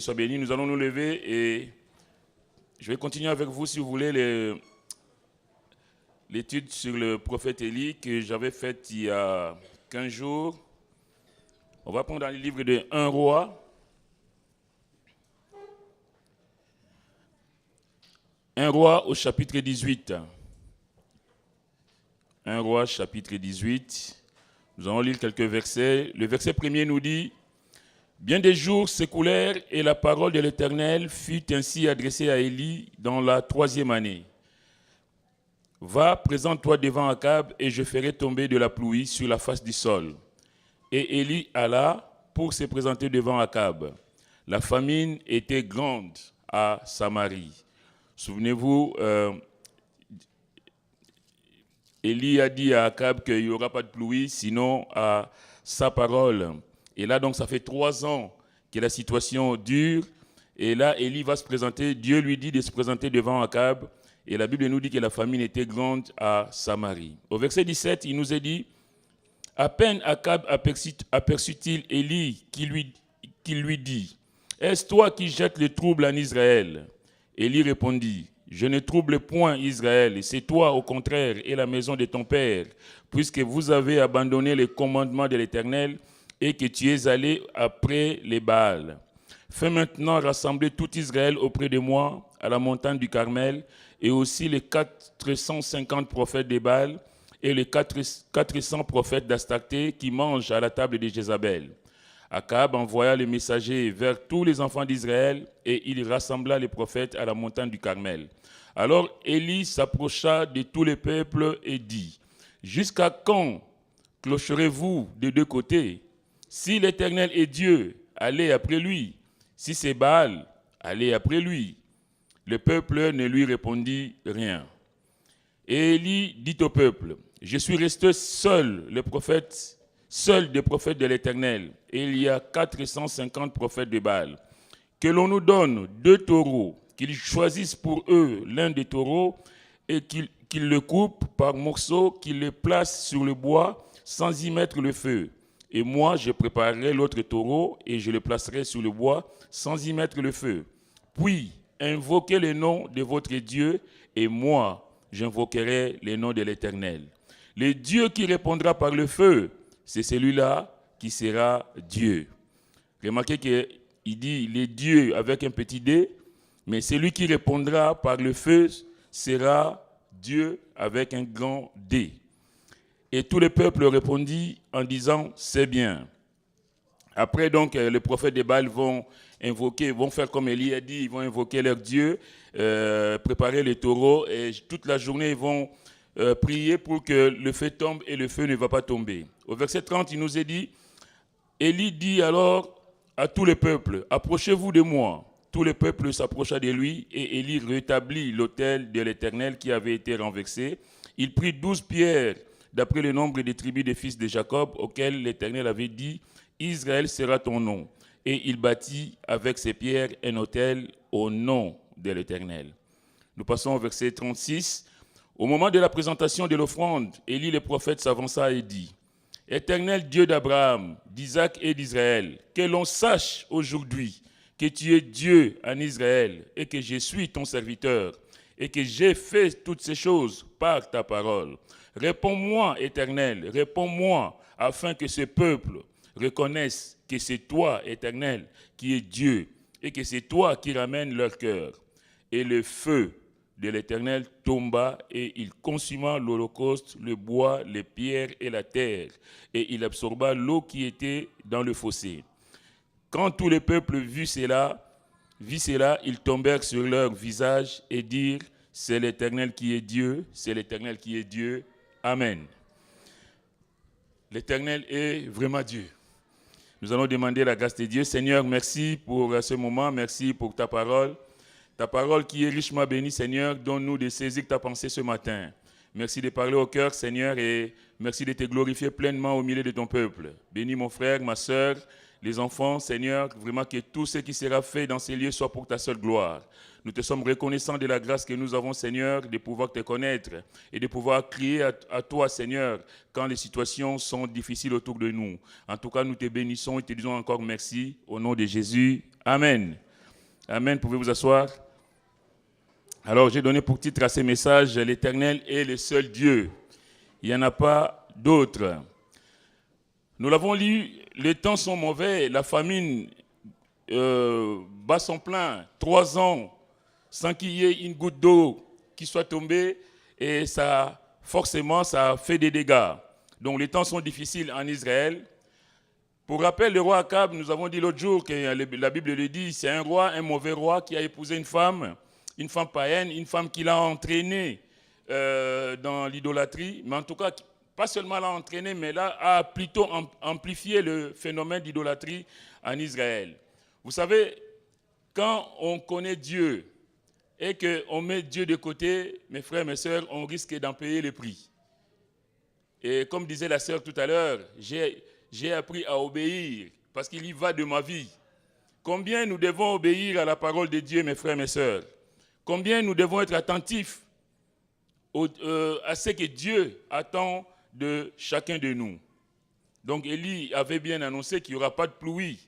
soit béni. Nous allons nous lever et je vais continuer avec vous, si vous voulez, l'étude sur le prophète Élie que j'avais faite il y a 15 jours. On va prendre dans le livre de 1 roi. 1 roi au chapitre 18. 1 roi chapitre 18. Nous allons lire quelques versets. Le verset premier nous dit: bien des jours s'écoulèrent et la parole de l'Éternel fut ainsi adressée à Élie dans la 3e année. Va, présente-toi devant Akab et je ferai tomber de la pluie sur la face du sol. Et Élie alla pour se présenter devant Akab. La famine était grande à Samarie. Souvenez-vous, Élie a dit à Akab qu'il n'y aura pas de pluie, sinon à sa parole. Et là, donc, ça fait 3 ans que la situation dure. Et là, Élie va se présenter. Dieu lui dit de se présenter devant Akab. Et la Bible nous dit que la famine était grande à Samarie. Au verset 17, il nous est dit: à peine Akab aperçut-il Élie qui lui dit: est-ce toi qui jettes le trouble en Israël? Élie répondit: je ne trouble point Israël, c'est toi au contraire et la maison de ton père, puisque vous avez abandonné les commandements de l'Éternel et que tu es allé après les Baals. Fais maintenant rassembler tout Israël auprès de moi à la montagne du Carmel, et aussi les 450 prophètes de Baal et les 400 prophètes d'Astarté qui mangent à la table de Jézabel. Akab envoya les messagers vers tous les enfants d'Israël et il rassembla les prophètes à la montagne du Carmel. Alors Élie s'approcha de tout le peuple et dit: jusqu'à quand clocherez-vous des deux côtés? Si l'Éternel est Dieu, allez après lui. Si c'est Baal, allez après lui. Le peuple ne lui répondit rien. Et Élie dit au peuple: je suis resté seul des prophètes de l'Éternel, et il y a 450 prophètes de Baal. Que l'on nous donne 2 taureaux, qu'ils choisissent pour eux l'un des taureaux, et qu'ils le coupent par morceaux, qu'ils le placent sur le bois sans y mettre le feu. Et moi, je préparerai l'autre taureau, et je le placerai sur le bois sans y mettre le feu. Puis, invoquez le nom de votre Dieu, et moi, j'invoquerai le nom de l'Éternel. Le Dieu qui répondra par le feu, c'est celui-là qui sera Dieu. Remarquez qu'il dit les dieux avec un petit d, mais celui qui répondra par le feu sera Dieu avec un grand D. Et tout le peuple répondit en disant: c'est bien. Après donc, les prophètes de Baal vont faire comme Élie a dit, ils vont invoquer leur Dieu, préparer les taureaux, et toute la journée ils vont prier pour que le feu tombe, et le feu ne va pas tomber. Au verset 30, il nous est dit: Élie dit alors à tout le peuple: approchez-vous de moi. Tout le peuple s'approcha de lui, et Élie rétablit l'autel de l'Éternel qui avait été renversé. Il prit 12 pierres, d'après le nombre des tribus des fils de Jacob, auxquels l'Éternel avait dit: Israël sera ton nom. Et il bâtit avec ces pierres un autel au nom de l'Éternel. Nous passons au verset 36. Au moment de la présentation de l'offrande, Élie le prophète s'avança et dit: Éternel Dieu d'Abraham, d'Isaac et d'Israël, que l'on sache aujourd'hui que tu es Dieu en Israël et que je suis ton serviteur et que j'ai fait toutes ces choses par ta parole. Réponds-moi, Éternel, réponds-moi, afin que ce peuple reconnaisse que c'est toi, Éternel, qui es Dieu et que c'est toi qui ramènes leur cœur. Et le feu de l'Éternel tomba et il consuma l'holocauste, le bois, les pierres et la terre, et il absorba l'eau qui était dans le fossé. Quand tout le peuple vit cela, ils tombèrent sur leur visage et dirent: c'est l'Éternel qui est Dieu, c'est l'Éternel qui est Dieu. Amen. L'Éternel est vraiment Dieu. Nous allons demander la grâce de Dieu. Seigneur, merci pour ce moment, merci pour ta parole. Ta parole qui est richement bénie, Seigneur, donne-nous de saisir ta pensée ce matin. Merci de parler au cœur, Seigneur, et merci de te glorifier pleinement au milieu de ton peuple. Bénis mon frère, ma soeur, les enfants, Seigneur, vraiment que tout ce qui sera fait dans ces lieux soit pour ta seule gloire. Nous te sommes reconnaissants de la grâce que nous avons, Seigneur, de pouvoir te connaître et de pouvoir crier à toi, Seigneur, quand les situations sont difficiles autour de nous. En tout cas, nous te bénissons et te disons encore merci au nom de Jésus. Amen. Amen. Pouvez vous asseoir. Alors, j'ai donné pour titre à ce message, l'Éternel est le seul Dieu. Il n'y en a pas d'autre. Nous l'avons lu, les temps sont mauvais, la famine bat son plein. 3 ans sans qu'il y ait une goutte d'eau qui soit tombée, et ça, forcément, ça fait des dégâts. Donc, les temps sont difficiles en Israël. Pour rappel, le roi Akab, nous avons dit l'autre jour que la Bible le dit, c'est un roi, un mauvais roi qui a épousé une femme païenne, une femme qui l'a entraîné dans l'idolâtrie, mais en tout cas, pas seulement l'a entraîné, mais là a plutôt amplifié le phénomène d'idolâtrie en Israël. Vous savez, quand on connaît Dieu et qu'on met Dieu de côté, mes frères, mes sœurs, on risque d'en payer le prix. Et comme disait la sœur tout à l'heure, j'ai appris à obéir parce qu'il y va de ma vie. Combien nous devons obéir à la parole de Dieu, mes frères, mes sœurs? Combien nous devons être attentifs à ce que Dieu attend de chacun de nous. Donc Élie avait bien annoncé qu'il n'y aura pas de pluie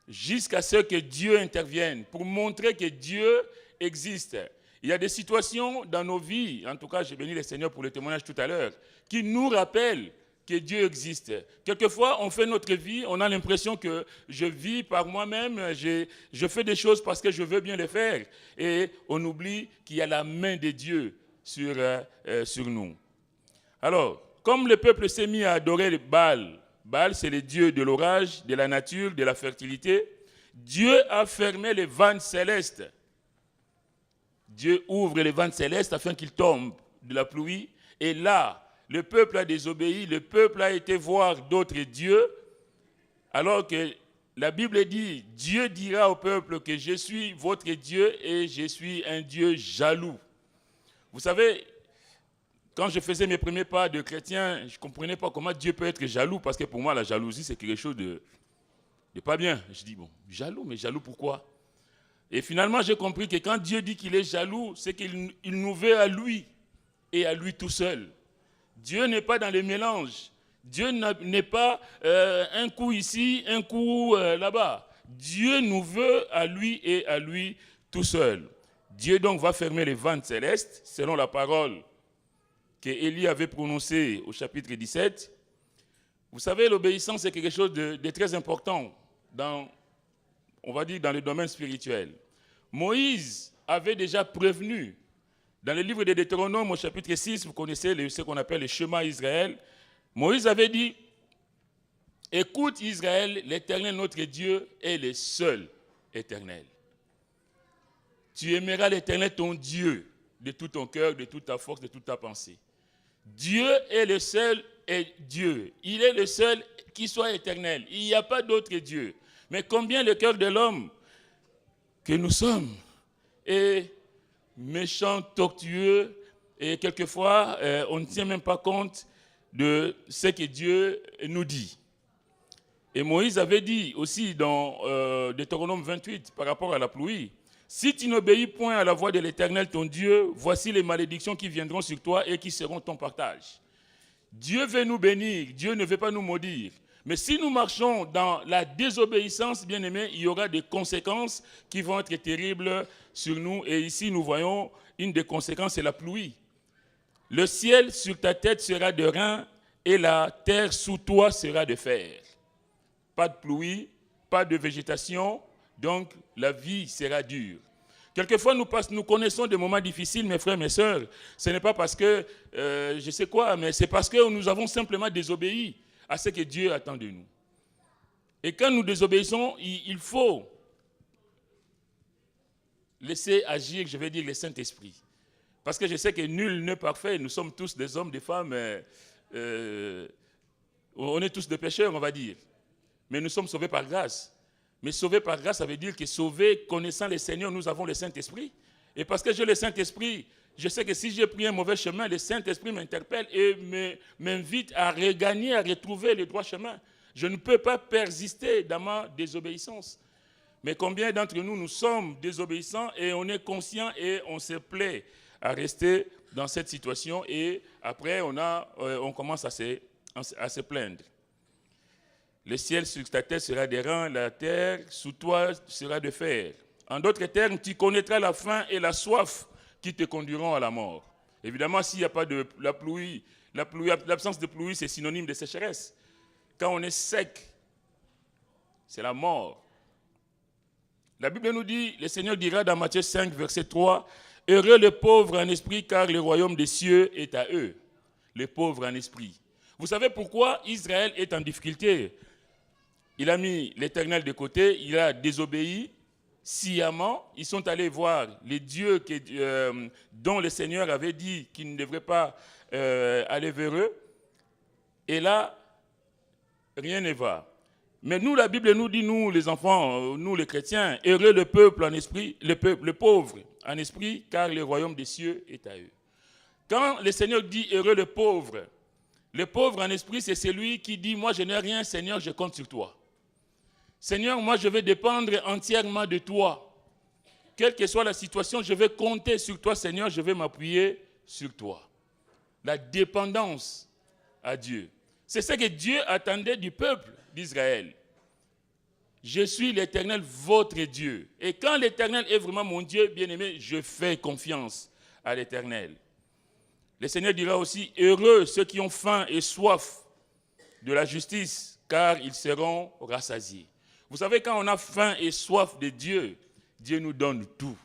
jusqu'à ce que Dieu intervienne pour montrer que Dieu existe. Il y a des situations dans nos vies, en tout cas j'ai béni le Seigneur pour le témoignage tout à l'heure, qui nous rappellent que Dieu existe. Quelquefois, on fait notre vie, on a l'impression que je vis par moi-même, je fais des choses parce que je veux bien les faire. Et on oublie qu'il y a la main de Dieu sur nous. Alors, comme le peuple s'est mis à adorer Baal, Baal c'est le dieu de l'orage, de la nature, de la fertilité, Dieu a fermé les vannes célestes. Dieu ouvre les vannes célestes afin qu'il tombe de la pluie. Et là, le peuple a désobéi, le peuple a été voir d'autres dieux, alors que la Bible dit, Dieu dira au peuple que je suis votre Dieu et je suis un Dieu jaloux. Vous savez, quand je faisais mes premiers pas de chrétien, je ne comprenais pas comment Dieu peut être jaloux, parce que pour moi, la jalousie, c'est quelque chose de pas bien. Je dis, bon, jaloux, mais jaloux pourquoi? Et finalement, j'ai compris que quand Dieu dit qu'il est jaloux, c'est qu'il nous veut à lui et à lui tout seul. Dieu n'est pas dans les mélanges. Dieu n'est pas un coup ici, un coup là-bas. Dieu nous veut à lui et à lui tout seul. Dieu donc va fermer les vannes célestes, selon la parole qu'Élie avait prononcée au chapitre 17. Vous savez, l'obéissance, c'est quelque chose de très important on va dire, dans le domaine spirituel. Moïse avait déjà prévenu, dans le livre de Deutéronome, au chapitre 6, vous connaissez ce qu'on appelle le schéma Israël. Moïse avait dit, « Écoute Israël, l'Éternel notre Dieu est le seul éternel. Tu aimeras l'Éternel ton Dieu de tout ton cœur, de toute ta force, de toute ta pensée. » Dieu est le seul Dieu. Il est le seul qui soit éternel. Il n'y a pas d'autre Dieu. Mais combien le cœur de l'homme que nous sommes est méchant, tortueux, et quelquefois, on ne tient même pas compte de ce que Dieu nous dit. Et Moïse avait dit aussi dans Deutéronome 28, par rapport à la pluie, « Si tu n'obéis point à la voix de l'Éternel ton Dieu, voici les malédictions qui viendront sur toi et qui seront ton partage. » Dieu veut nous bénir, Dieu ne veut pas nous maudire. Mais si nous marchons dans la désobéissance, bien aimés, il y aura des conséquences qui vont être terribles sur nous. Et ici, nous voyons une des conséquences, c'est la pluie. Le ciel sur ta tête sera de rein et la terre sous toi sera de fer. Pas de pluie, pas de végétation, donc la vie sera dure. Quelquefois, nous connaissons des moments difficiles, mes frères, mes sœurs. Ce n'est pas parce que, je sais quoi, mais c'est parce que nous avons simplement désobéi à ce que Dieu attend de nous. Et quand nous désobéissons, il faut laisser agir, je vais dire, le Saint-Esprit. Parce que je sais que nul n'est parfait, nous sommes tous des hommes, des femmes, on est tous des pécheurs, on va dire. Mais nous sommes sauvés par grâce. Mais sauvés par grâce, ça veut dire que sauvés, connaissant le Seigneur, nous avons le Saint-Esprit. Et parce que j'ai le Saint-Esprit, je sais que si j'ai pris un mauvais chemin, le Saint-Esprit m'interpelle et m'invite à regagner, à retrouver le droit chemin. Je ne peux pas persister dans ma désobéissance. Mais combien d'entre nous, nous sommes désobéissants et on est conscient et on se plaît à rester dans cette situation et après on commence à se plaindre. Le ciel sur ta tête sera de rein, la terre sous toi sera de fer. En d'autres termes, tu connaîtras la faim et la soif qui te conduiront à la mort. Évidemment, s'il n'y a pas de l'absence de pluie, c'est synonyme de sécheresse. Quand on est sec, c'est la mort. La Bible nous dit, le Seigneur dira dans Matthieu 5, verset 3, « Heureux les pauvres en esprit, car le royaume des cieux est à eux. » Les pauvres en esprit. Vous savez pourquoi Israël est en difficulté? Il a mis l'Éternel de côté, il a désobéi sciemment. Ils sont allés voir les dieux dont le Seigneur avait dit qu'ils ne devraient pas aller vers eux. Et là, rien ne va. Mais nous, la Bible nous dit, nous les enfants, nous les chrétiens, heureux le peuple en esprit, le pauvre en esprit, car le royaume des cieux est à eux. Quand le Seigneur dit heureux le pauvre en esprit, c'est celui qui dit, moi je n'ai rien, Seigneur, je compte sur toi. Seigneur, moi je vais dépendre entièrement de toi. Quelle que soit la situation, je vais compter sur toi, Seigneur, je vais m'appuyer sur toi. La dépendance à Dieu. C'est ce que Dieu attendait du peuple d'Israël. Je suis l'Éternel, votre Dieu. Et quand l'Éternel est vraiment mon Dieu, bien-aimé, je fais confiance à l'Éternel. Le Seigneur dira aussi, heureux ceux qui ont faim et soif de la justice, car ils seront rassasiés. Vous savez, quand on a faim et soif de Dieu, Dieu nous donne tout.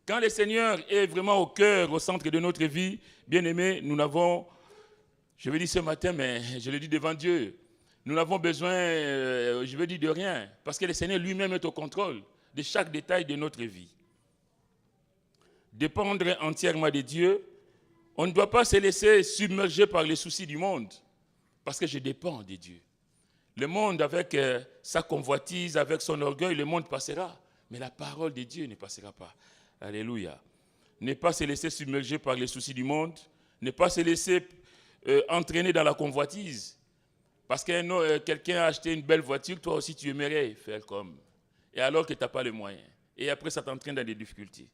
Quand le Seigneur est vraiment au cœur, au centre de notre vie, bien-aimé, nous n'avons, je vais dire ce matin, mais je le dis devant Dieu, nous n'avons besoin, je vais dire de rien, parce que le Seigneur lui-même est au contrôle de chaque détail de notre vie. Dépendre entièrement de Dieu, on ne doit pas se laisser submerger par les soucis du monde, parce que je dépends de Dieu. Le monde, avec sa convoitise, avec son orgueil, le monde passera, mais la parole de Dieu ne passera pas. Alléluia. Ne pas se laisser submerger par les soucis du monde, ne pas se laisser entraîner dans la convoitise. Parce que quelqu'un a acheté une belle voiture, toi aussi tu aimerais faire comme. Et alors que tu n'as pas les moyens. Et après ça t'entraîne dans des difficultés.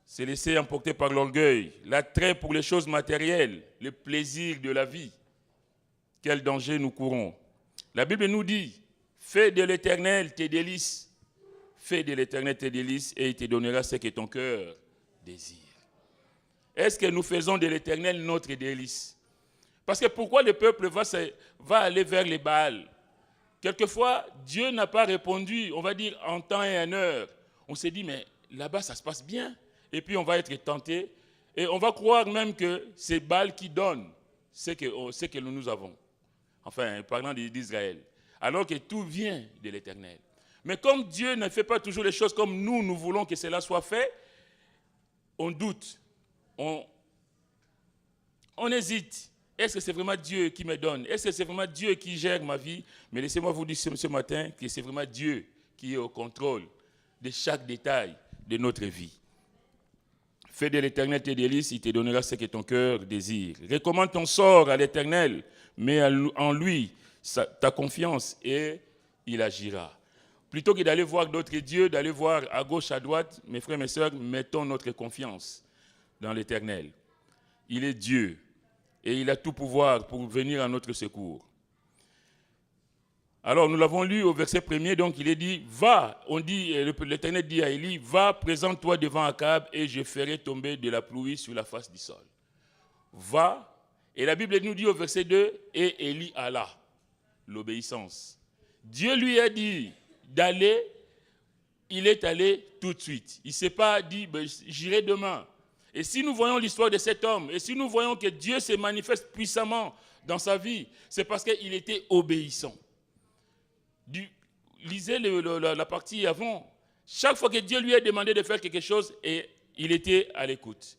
Se laisser emporter par l'orgueil, l'attrait pour les choses matérielles, le plaisir de la vie. Quel danger nous courons. La Bible nous dit, fais de l'Éternel tes délices. Fais de l'Éternel tes délices et il te donnera ce que ton cœur désire. Est-ce que nous faisons de l'Éternel notre délice? Parce que pourquoi le peuple va aller vers les Baals? Quelquefois, Dieu n'a pas répondu, on va dire en temps et en heure. On s'est dit, mais là-bas, ça se passe bien. Et puis, on va être tenté. Et on va croire même que c'est Baal qui donne ce que nous avons. Enfin, parlant d'Israël. Alors que tout vient de l'Éternel. Mais comme Dieu ne fait pas toujours les choses comme nous voulons que cela soit fait, on doute. On hésite. Est-ce que c'est vraiment Dieu qui me donne? Est-ce que c'est vraiment Dieu qui gère ma vie? Mais laissez-moi vous dire ce matin que c'est vraiment Dieu qui est au contrôle de chaque détail de notre vie. Fais de l'Éternel tes délices, il te donnera ce que ton cœur désire. Recommande ton sort à l'Éternel, mets en lui ta confiance et il agira. Plutôt que d'aller voir d'autres dieux, d'aller voir à gauche, à droite, mes frères, mes sœurs, mettons notre confiance dans l'Éternel. Il est Dieu. Et il a tout pouvoir pour venir à notre secours. Alors, nous l'avons lu au verset 1er, donc il est dit, va, l'Éternel dit à Élie, va, présente-toi devant Akab et je ferai tomber de la pluie sur la face du sol. Va, et la Bible nous dit au verset 2, et Élie alla, l'obéissance. Dieu lui a dit d'aller, il est allé tout de suite. Il ne s'est pas dit, j'irai demain. Et si nous voyons l'histoire de cet homme, et si nous voyons que Dieu se manifeste puissamment dans sa vie, c'est parce qu'il était obéissant. Lisez la partie avant. Chaque fois que Dieu lui a demandé de faire quelque chose, et il était à l'écoute.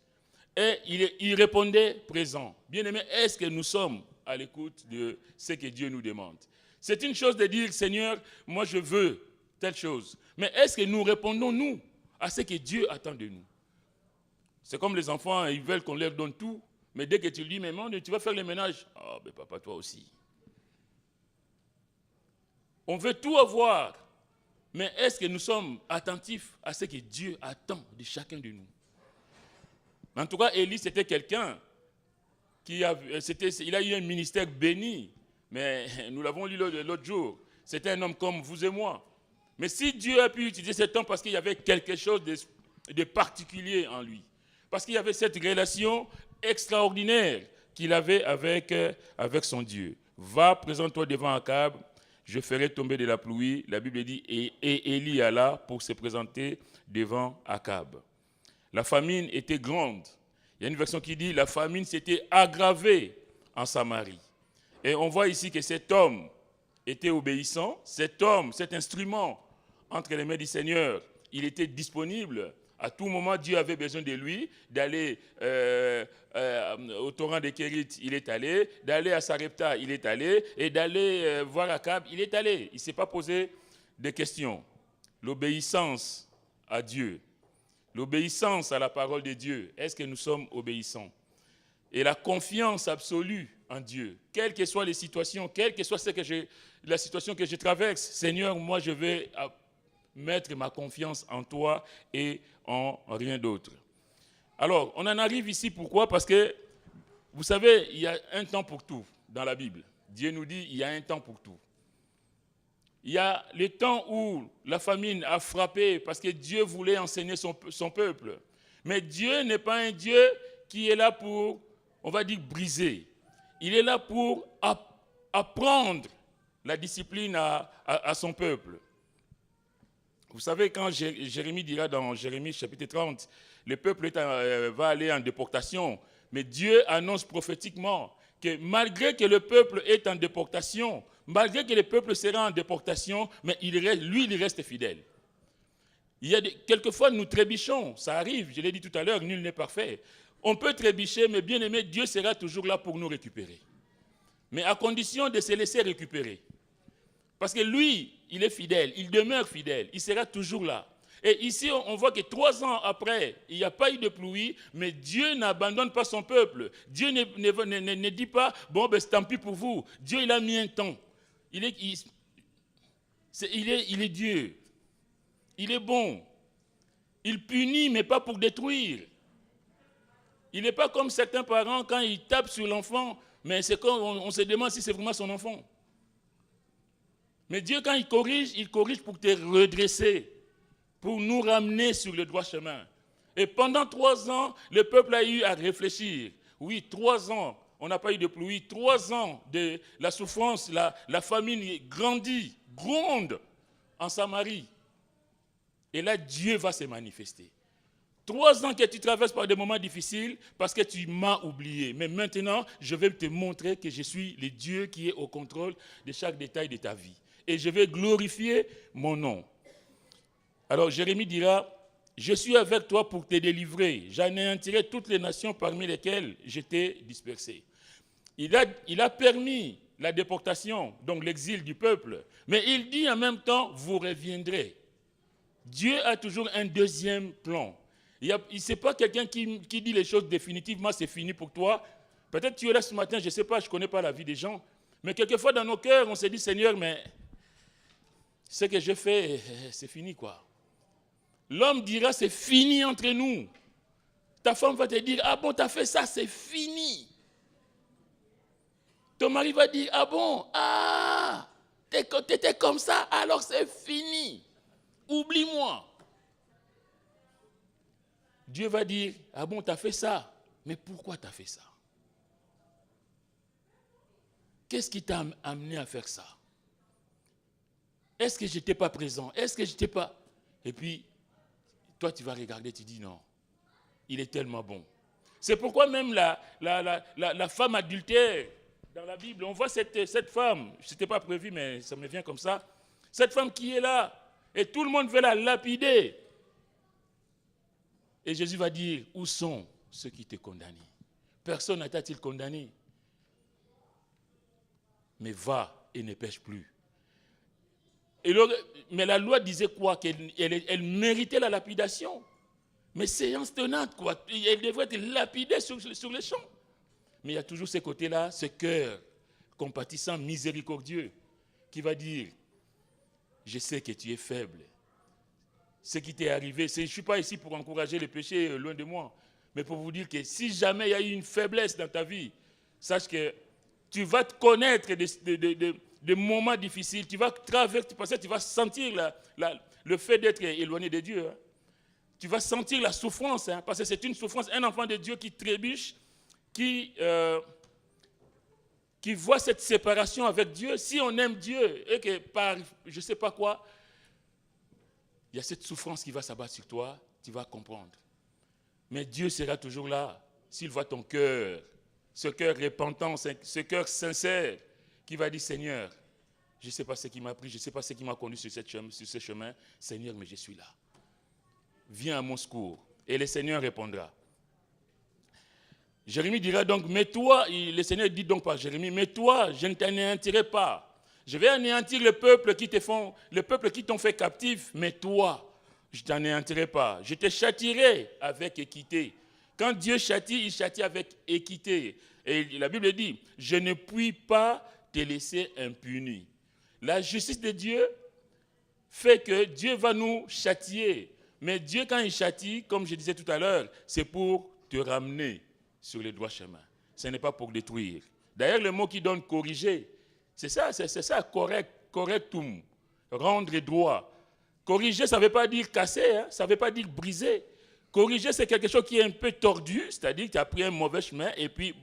Et il répondait présent. Bien-aimé, est-ce que nous sommes à l'écoute de ce que Dieu nous demande? C'est une chose de dire, Seigneur, moi je veux telle chose. Mais est-ce que nous répondons, nous, à ce que Dieu attend de nous? C'est comme les enfants, ils veulent qu'on leur donne tout, mais dès que tu lui dis, maman, tu vas faire le ménage. Ah, mais papa, toi aussi. On veut tout avoir, mais est-ce que nous sommes attentifs à ce que Dieu attend de chacun de nous? En tout cas, Élie, c'était quelqu'un il a eu un ministère béni, mais nous l'avons lu l'autre jour. C'était un homme comme vous et moi. Mais si Dieu a pu utiliser cet homme parce qu'il y avait quelque chose de particulier en lui, parce qu'il y avait cette relation extraordinaire qu'il avait avec son Dieu. Va, présente-toi devant Akab, je ferai tomber de la pluie. La Bible dit, et Élie alla pour se présenter devant Akab. La famine était grande. Il y a une version qui dit, la famine s'était aggravée en Samarie. Et on voit ici que cet homme était obéissant. Cet homme, cet instrument entre les mains du Seigneur, il était disponible. À tout moment, Dieu avait besoin de lui, d'aller au torrent de Kérit, il est allé, d'aller à Sarepta, il est allé, et d'aller voir Akab, il est allé. Il ne s'est pas posé de questions. L'obéissance à Dieu, l'obéissance à la parole de Dieu, est-ce que nous sommes obéissants? Et la confiance absolue en Dieu, quelles que soient les situations, quelle que soit la situation que je traverse, Seigneur, moi je vais mettre ma confiance en toi et en rien d'autre. Alors, on en arrive ici, pourquoi? Parce que, vous savez, il y a un temps pour tout dans la Bible. Dieu nous dit, il y a un temps pour tout. Il y a le temps où la famine a frappé parce que Dieu voulait enseigner son peuple. Mais Dieu n'est pas un Dieu qui est là pour, on va dire, briser. Il est là pour apprendre la discipline à son peuple. Vous savez, quand Jérémie dira dans Jérémie chapitre 30, le peuple va aller en déportation, mais Dieu annonce prophétiquement que malgré que le peuple est en déportation, malgré que le peuple sera en déportation, mais il reste fidèle. Quelquefois, nous trébuchons, ça arrive, je l'ai dit tout à l'heure, nul n'est parfait. On peut trébucher, mais bien aimé, Dieu sera toujours là pour nous récupérer. Mais à condition de se laisser récupérer. Parce que lui, il est fidèle, il demeure fidèle, il sera toujours là. Et ici, on voit que 3 ans après, il n'y a pas eu de pluie, mais Dieu n'abandonne pas son peuple. Dieu ne dit pas, bon, ben, tant pis pour vous. Dieu, il a mis un temps. Il est Dieu. Il est bon. Il punit, mais pas pour détruire. Il n'est pas comme certains parents, quand ils tapent sur l'enfant, mais c'est quand on se demande si c'est vraiment son enfant. Mais Dieu, quand il corrige pour te redresser, pour nous ramener sur le droit chemin. Et pendant 3 ans, le peuple a eu à réfléchir. Oui, 3 ans, on n'a pas eu de pluie. 3 ans de la souffrance, la famine grandit, gronde en Samarie. Et là, Dieu va se manifester. 3 ans que tu traverses par des moments difficiles parce que tu m'as oublié. Mais maintenant, je vais te montrer que je suis le Dieu qui est au contrôle de chaque détail de ta vie. Et je vais glorifier mon nom. Alors Jérémie dira, je suis avec toi pour te délivrer. J'anéantirai toutes les nations parmi lesquelles j'étais dispersé. Il a permis la déportation, donc l'exil du peuple. Mais il dit en même temps, vous reviendrez. Dieu a toujours un deuxième plan. Ce n'est pas quelqu'un qui dit les choses définitivement, c'est fini pour toi. Peut-être tu es là ce matin, je ne sais pas, je ne connais pas la vie des gens. Mais quelquefois dans nos cœurs, on se dit, Seigneur, mais ce que je fais, c'est fini quoi. L'homme dira, c'est fini entre nous. Ta femme va te dire, ah bon, tu as fait ça, c'est fini. Ton mari va dire, ah bon, tu étais comme ça, alors c'est fini. Oublie-moi. Dieu va dire, ah bon, tu as fait ça, mais pourquoi tu as fait ça? Qu'est-ce qui t'a amené à faire ça? Est-ce que je n'étais pas présent? Est-ce que je n'étais pas... Et puis, toi, tu vas regarder, tu dis non, il est tellement bon. C'est pourquoi même la femme adultère, dans la Bible, on voit cette femme, ce n'était pas prévu, mais ça me vient comme ça, cette femme qui est là, et tout le monde veut la lapider. Et Jésus va dire, où sont ceux qui t'ont condamné? Personne n'a t-il condamné? Mais va et ne pêche plus. Mais la loi disait quoi? Elle méritait la lapidation. Mais séance tenante, quoi. Elle devrait être lapidée sur les champs. Mais il y a toujours ce côté-là, ce cœur compatissant, miséricordieux, qui va dire, je sais que tu es faible. Ce qui t'est arrivé, je ne suis pas ici pour encourager le péché loin de moi, mais pour vous dire que si jamais il y a eu une faiblesse dans ta vie, sache que tu vas te connaître des moments difficiles, tu vas traverser, parce que tu vas sentir le fait d'être éloigné de Dieu. Hein. Tu vas sentir la souffrance, hein, parce que c'est une souffrance. Un enfant de Dieu qui trébuche, qui voit cette séparation avec Dieu. Si on aime Dieu et que par je ne sais pas quoi, il y a cette souffrance qui va s'abattre sur toi, tu vas comprendre. Mais Dieu sera toujours là s'il voit ton cœur, ce cœur repentant, ce cœur sincère qui va dire Seigneur, je ne sais pas ce qui m'a pris, je ne sais pas ce qui m'a conduit sur ce chemin, Seigneur, mais je suis là. Viens à mon secours. Et le Seigneur répondra. Jérémie dira donc, mais toi, le Seigneur dit donc par Jérémie, mais toi, je ne t'anéantirai pas. Je vais anéantir le peuple qui t'ont fait captif, mais toi, je ne t'anéantirai pas. Je te châtierai avec équité. Quand Dieu châtie, il châtie avec équité. Et la Bible dit, je ne puis pas te laisser impuni. La justice de Dieu fait que Dieu va nous châtier. Mais Dieu, quand il châtie, comme je disais tout à l'heure, c'est pour te ramener sur le droit chemin. Ce n'est pas pour détruire. D'ailleurs, le mot qui donne corriger, c'est ça, correctum, rendre droit. Corriger, ça ne veut pas dire casser, hein, ça ne veut pas dire briser. Corriger, c'est quelque chose qui est un peu tordu, c'est-à-dire que tu as pris un mauvais chemin et puis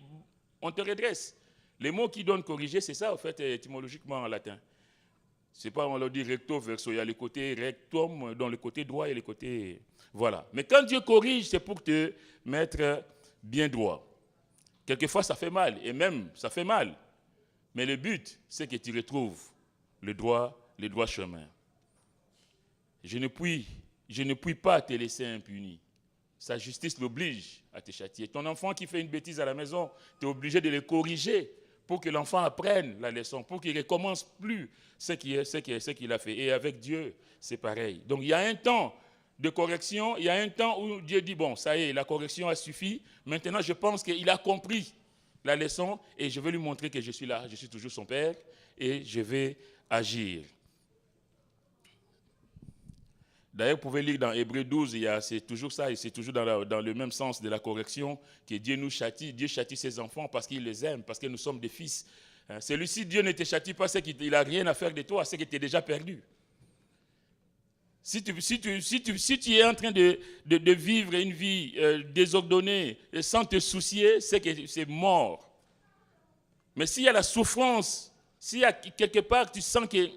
on te redresse. Les mots qui donnent corriger, c'est ça, en fait, étymologiquement en latin. C'est pas, on leur dit recto verso, il y a le côté rectum, dans le côté droit et le côté... Voilà. Mais quand Dieu corrige, c'est pour te mettre bien droit. Quelquefois, ça fait mal, et même, ça fait mal. Mais le but, c'est que tu retrouves le droit chemin. Je ne puis pas te laisser impuni. Sa justice l'oblige à te châtier. Ton enfant qui fait une bêtise à la maison, tu es obligé de le corriger pour que l'enfant apprenne la leçon, pour qu'il ne recommence plus ce qu'il a fait. Et avec Dieu, c'est pareil. Donc il y a un temps de correction, il y a un temps où Dieu dit, bon, ça y est, la correction a suffi. Maintenant, je pense qu'il a compris la leçon et je vais lui montrer que je suis là, je suis toujours son père et je vais agir. D'ailleurs, vous pouvez lire dans Hébreux 12, c'est toujours ça, et c'est toujours dans le même sens de la correction, que Dieu nous châtie. Dieu châtie ses enfants parce qu'il les aime, parce que nous sommes des fils. Celui-ci, Dieu ne te châtie pas, c'est qu'il n'a rien à faire de toi, c'est que tu es déjà perdu. Si tu es en train de vivre une vie désordonnée, sans te soucier, c'est que c'est mort. Mais s'il y a la souffrance, s'il y a quelque part, tu sens que...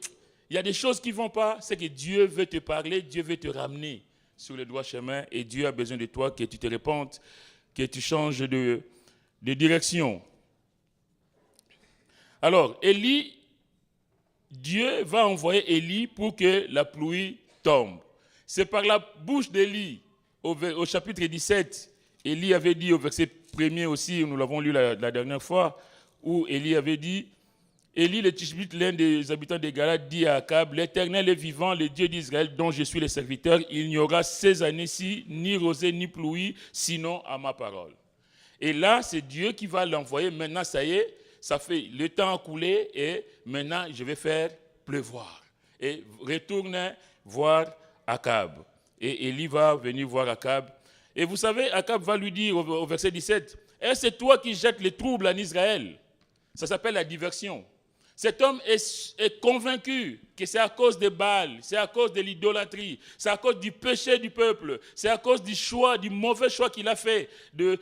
Il y a des choses qui ne vont pas, c'est que Dieu veut te parler, Dieu veut te ramener sur le droit chemin et Dieu a besoin de toi, que tu te répandes, que tu changes de direction. Alors, Dieu va envoyer Élie pour que la pluie tombe. C'est par la bouche d'Élie, au chapitre 17, Élie avait dit au verset 1er aussi, nous l'avons lu la dernière fois, où Élie avait dit, Élie le Tishbite, l'un des habitants de Galate, dit à Akab, l'Éternel est vivant, le Dieu d'Israël, dont je suis le serviteur, il n'y aura ces années-ci ni rosée ni pluie, sinon à ma parole. Et là, c'est Dieu qui va l'envoyer. Maintenant, ça y est, ça fait le temps a coulé et maintenant, je vais faire pleuvoir. Et retourne voir Akab. Et Élie va venir voir Akab. Et vous savez, Akab va lui dire au verset 17, « Est-ce c'est toi qui jettes les troubles en Israël ?» Ça s'appelle la diversion. Cet homme est convaincu que c'est à cause de Baal, c'est à cause de l'idolâtrie, c'est à cause du péché du peuple, c'est à cause du mauvais choix qu'il a fait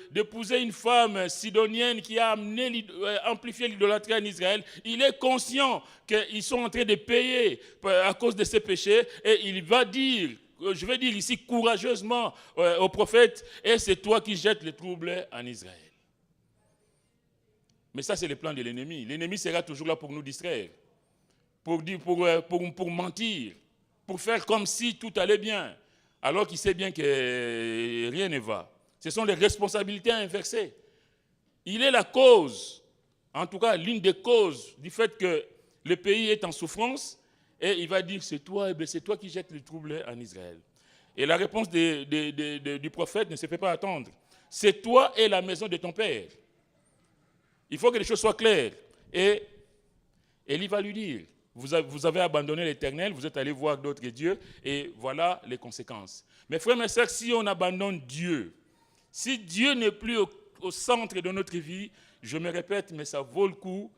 d'épouser une femme sidonienne qui a amplifié l'idolâtrie en Israël. Il est conscient qu'ils sont en train de payer à cause de ces péchés et il va dire, je vais dire ici courageusement au prophète, et c'est toi qui jettes les troubles en Israël. Mais ça, c'est le plan de l'ennemi. L'ennemi sera toujours là pour nous distraire, pour mentir, pour faire comme si tout allait bien, alors qu'il sait bien que rien ne va. Ce sont les responsabilités inversées. Il est la cause, en tout cas l'une des causes du fait que le pays est en souffrance, et il va dire, c'est toi qui jettes le trouble en Israël. Et la réponse du prophète ne se fait pas attendre. C'est toi et la maison de ton père. Il faut que les choses soient claires. Et Élie va lui dire, vous avez abandonné l'Éternel, vous êtes allé voir d'autres dieux, et voilà les conséquences. Mais frères et sœurs, si on abandonne Dieu, si Dieu n'est plus au centre de notre vie, je me répète, mais ça vaut le coup,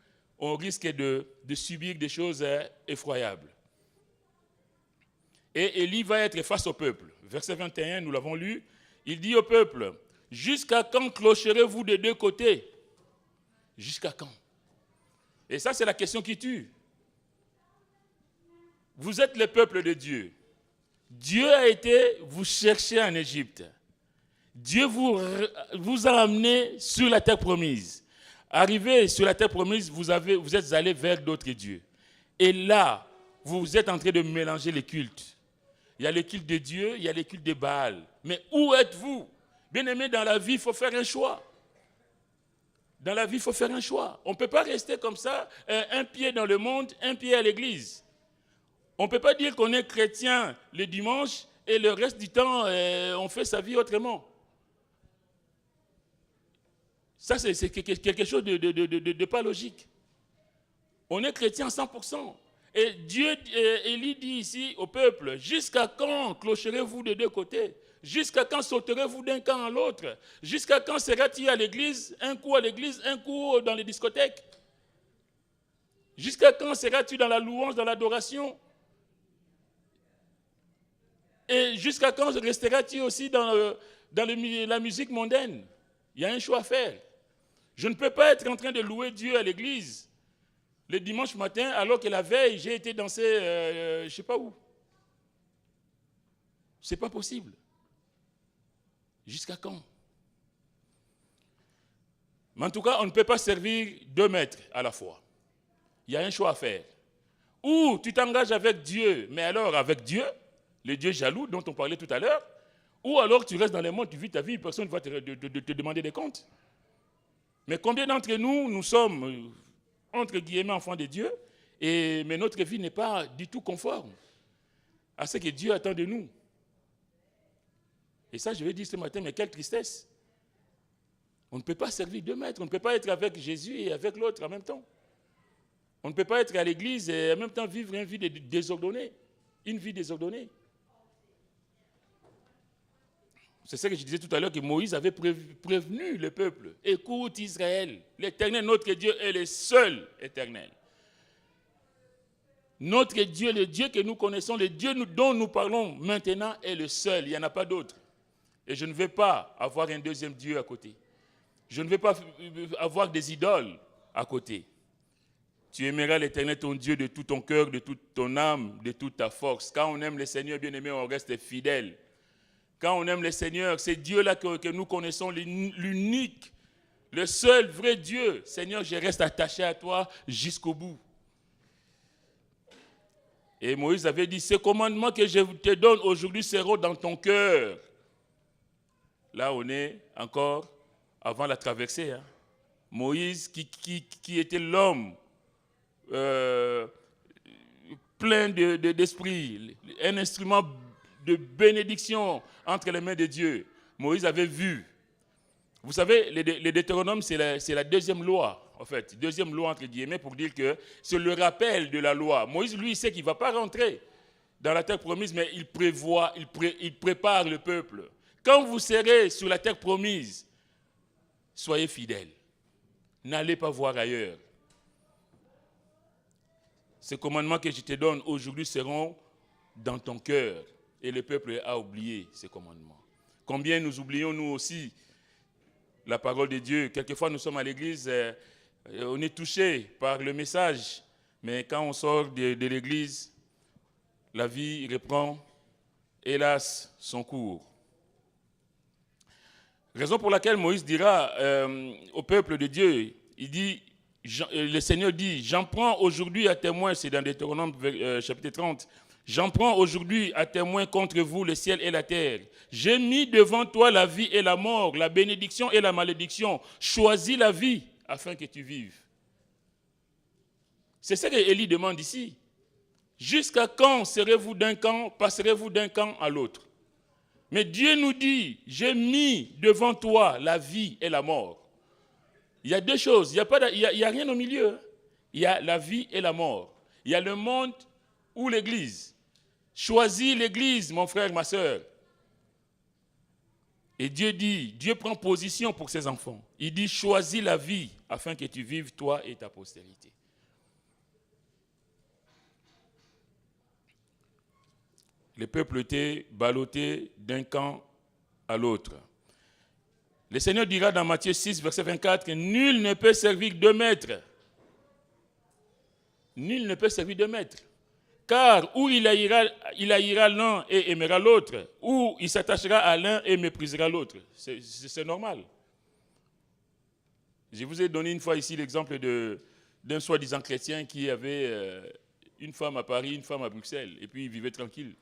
on risque de subir des choses effroyables. Et Élie va être face au peuple. Verset 21, nous l'avons lu. Il dit au peuple, « Jusqu'à quand clocherez-vous des deux côtés ?» Jusqu'à quand? Et ça, c'est la question qui tue. Vous êtes le peuple de Dieu. Dieu a été vous chercher en Égypte. Dieu vous a amené sur la terre promise. Arrivé sur la terre promise, vous êtes allé vers d'autres dieux. Et là, vous êtes en train de mélanger les cultes. Il y a le culte de Dieu, il y a le culte de Baal. Mais où êtes-vous? Bien-aimé, dans la vie, il faut faire un choix. Dans la vie, il faut faire un choix. On ne peut pas rester comme ça, un pied dans le monde, un pied à l'église. On ne peut pas dire qu'on est chrétien le dimanche et le reste du temps, on fait sa vie autrement. Ça, c'est quelque chose de pas logique. On est chrétien 100%. Et Dieu, Élie dit ici au peuple, jusqu'à quand clocherez-vous de deux côtés? Jusqu'à quand sauterez-vous d'un camp à l'autre? Jusqu'à quand seras-tu à l'église, un coup dans les discothèques? Jusqu'à quand seras-tu dans la louange, dans l'adoration? Et jusqu'à quand resteras-tu aussi dans la musique mondaine? Il y a un choix à faire. Je ne peux pas être en train de louer Dieu à l'église le dimanche matin, alors que la veille, j'ai été danser, je ne sais pas où. Ce n'est pas possible. Jusqu'à quand? Mais en tout cas, on ne peut pas servir deux maîtres à la fois. Il y a un choix à faire. Ou tu t'engages avec Dieu, mais alors avec Dieu, le Dieu jaloux dont on parlait tout à l'heure, ou alors tu restes dans le monde, tu vis ta vie, personne ne va te demander des comptes. Mais combien d'entre nous, nous sommes, entre guillemets, enfants de Dieu, mais notre vie n'est pas du tout conforme à ce que Dieu attend de nous. Et ça, je vais dire ce matin, mais quelle tristesse. On ne peut pas servir deux maîtres, on ne peut pas être avec Jésus et avec l'autre en même temps. On ne peut pas être à l'église et en même temps vivre une vie désordonnée. Une vie désordonnée. C'est ce que je disais tout à l'heure, que Moïse avait prévenu le peuple. Écoute Israël, l'Éternel, notre Dieu, est le seul éternel. Notre Dieu, le Dieu que nous connaissons, le Dieu dont nous parlons maintenant est le seul, il n'y en a pas d'autre. Et je ne veux pas avoir un deuxième Dieu à côté. Je ne veux pas avoir des idoles à côté. Tu aimeras l'Éternel, ton Dieu, de tout ton cœur, de toute ton âme, de toute ta force. Quand on aime le Seigneur, bien-aimé, on reste fidèle. Quand on aime le Seigneur, c'est Dieu-là que nous connaissons, l'unique, le seul vrai Dieu. Seigneur, je reste attaché à toi jusqu'au bout. Et Moïse avait dit, ces commandements que je te donne aujourd'hui seront dans ton cœur. Là, on est encore avant la traversée. Hein. Moïse, qui était l'homme plein d'esprit, un instrument de bénédiction entre les mains de Dieu. Moïse avait vu. Vous savez, le Deutéronome, c'est la deuxième loi, en fait. Deuxième loi, entre guillemets, pour dire que c'est le rappel de la loi. Moïse, lui, il sait qu'il ne va pas rentrer dans la terre promise, mais il prévoit, il prépare le peuple. Quand vous serez sur la terre promise, soyez fidèles. N'allez pas voir ailleurs. Ces commandements que je te donne aujourd'hui seront dans ton cœur. Et le peuple a oublié ces commandements. Combien nous oublions, nous aussi, la parole de Dieu. Quelquefois, nous sommes à l'église, on est touché par le message. Mais quand on sort de l'église, la vie reprend, hélas, son cours. Raison pour laquelle Moïse dira au peuple de Dieu, il dit, le Seigneur dit, j'en prends aujourd'hui à témoin, c'est dans Deutéronome chapitre 30, j'en prends aujourd'hui à témoin contre vous le ciel et la terre. J'ai mis devant toi la vie et la mort, la bénédiction et la malédiction. Choisis la vie afin que tu vives. C'est ce que Élie demande ici. Jusqu'à quand serez-vous d'un camp, passerez-vous d'un camp à l'autre? Mais Dieu nous dit, j'ai mis devant toi la vie et la mort. Il y a deux choses, il n'y a rien au milieu. Il y a la vie et la mort. Il y a le monde ou l'église. Choisis l'église, mon frère, ma soeur. Et Dieu prend position pour ses enfants. Il dit, choisis la vie afin que tu vives, toi et ta postérité. Le peuple était ballotté d'un camp à l'autre. Le Seigneur dira dans Matthieu 6, verset 24, que nul ne peut servir deux maîtres. Nul ne peut servir deux maîtres. Car ou il haïra l'un et aimera l'autre, ou il s'attachera à l'un et méprisera l'autre. C'est normal. Je vous ai donné une fois ici l'exemple d'un soi-disant chrétien qui avait une femme à Paris, une femme à Bruxelles, et puis il vivait tranquille.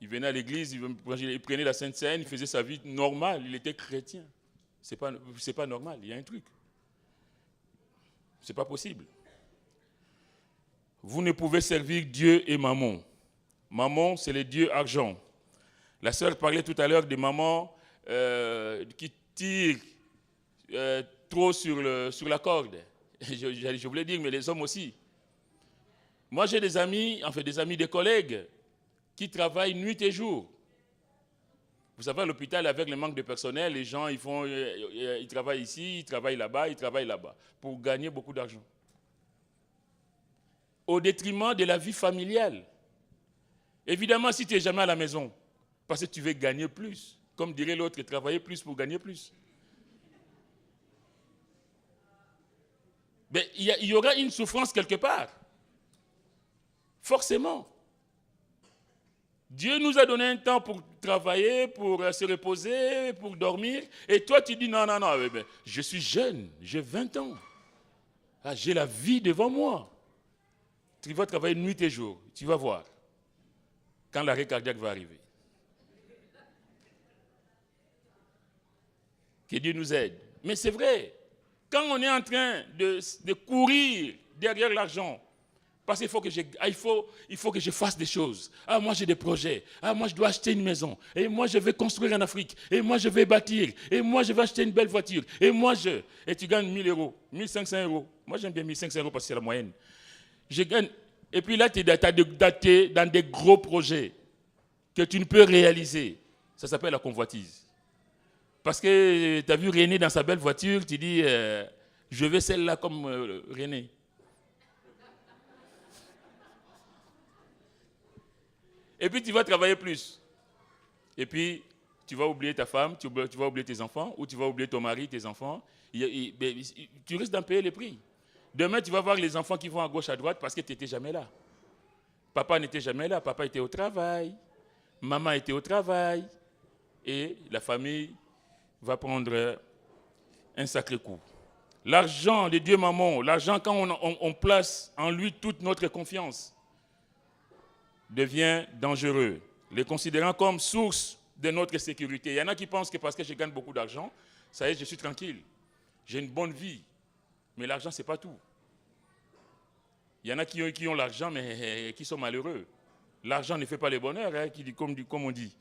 Il venait à l'église, il prenait la Sainte Seine, il faisait sa vie normale, il était chrétien. C'est pas normal, il y a un truc. C'est pas possible. Vous ne pouvez servir Dieu et Mammon. Mammon, c'est le dieu argent. La sœur parlait tout à l'heure des mamans qui tirent trop sur la corde. Je voulais dire, mais les hommes aussi. Moi, j'ai des amis, des collègues, qui travaillent nuit et jour. Vous savez, à l'hôpital, avec le manque de personnel, les gens, ils travaillent ici, ils travaillent là-bas, pour gagner beaucoup d'argent. Au détriment de la vie familiale. Évidemment, si tu n'es jamais à la maison, parce que tu veux gagner plus, comme dirait l'autre, travailler plus pour gagner plus. Mais il y aura une souffrance quelque part. Forcément. Dieu nous a donné un temps pour travailler, pour se reposer, pour dormir. Et toi, tu dis non, je suis jeune, j'ai 20 ans. Ah, j'ai la vie devant moi. Tu vas travailler nuit et jour, tu vas voir quand l'arrêt cardiaque va arriver. Que Dieu nous aide. Mais c'est vrai, quand on est en train de courir derrière l'argent, parce qu'il faut que je fasse des choses. Ah, moi j'ai des projets. Ah, moi je dois acheter une maison. Et moi je vais construire en Afrique. Et moi je vais bâtir. Et moi je vais acheter une belle voiture. Et tu gagnes 1000 euros, 1500 euros. Moi j'aime bien 1500 euros parce que c'est la moyenne. Je gagne. Et puis là, tu es dans des gros projets que tu ne peux réaliser. Ça s'appelle la convoitise. Parce que tu as vu René dans sa belle voiture, tu dis, je veux celle-là comme René. Et puis tu vas travailler plus. Et puis tu vas oublier ta femme, tu vas oublier tes enfants, ou tu vas oublier ton mari, tes enfants. Tu risques d'en payer les prix. Demain, tu vas voir les enfants qui vont à gauche, à droite, parce que tu n'étais jamais là. Papa n'était jamais là, papa était au travail, maman était au travail, et la famille va prendre un sacré coup. L'argent de Dieu Mammon, l'argent quand on place en lui toute notre confiance, devient dangereux, les considérant comme source de notre sécurité. Il y en a qui pensent que parce que je gagne beaucoup d'argent, ça y est, je suis tranquille. J'ai une bonne vie. Mais l'argent, ce n'est pas tout. Il y en a qui ont l'argent, mais qui sont malheureux. L'argent ne fait pas le bonheur, hein, comme on dit.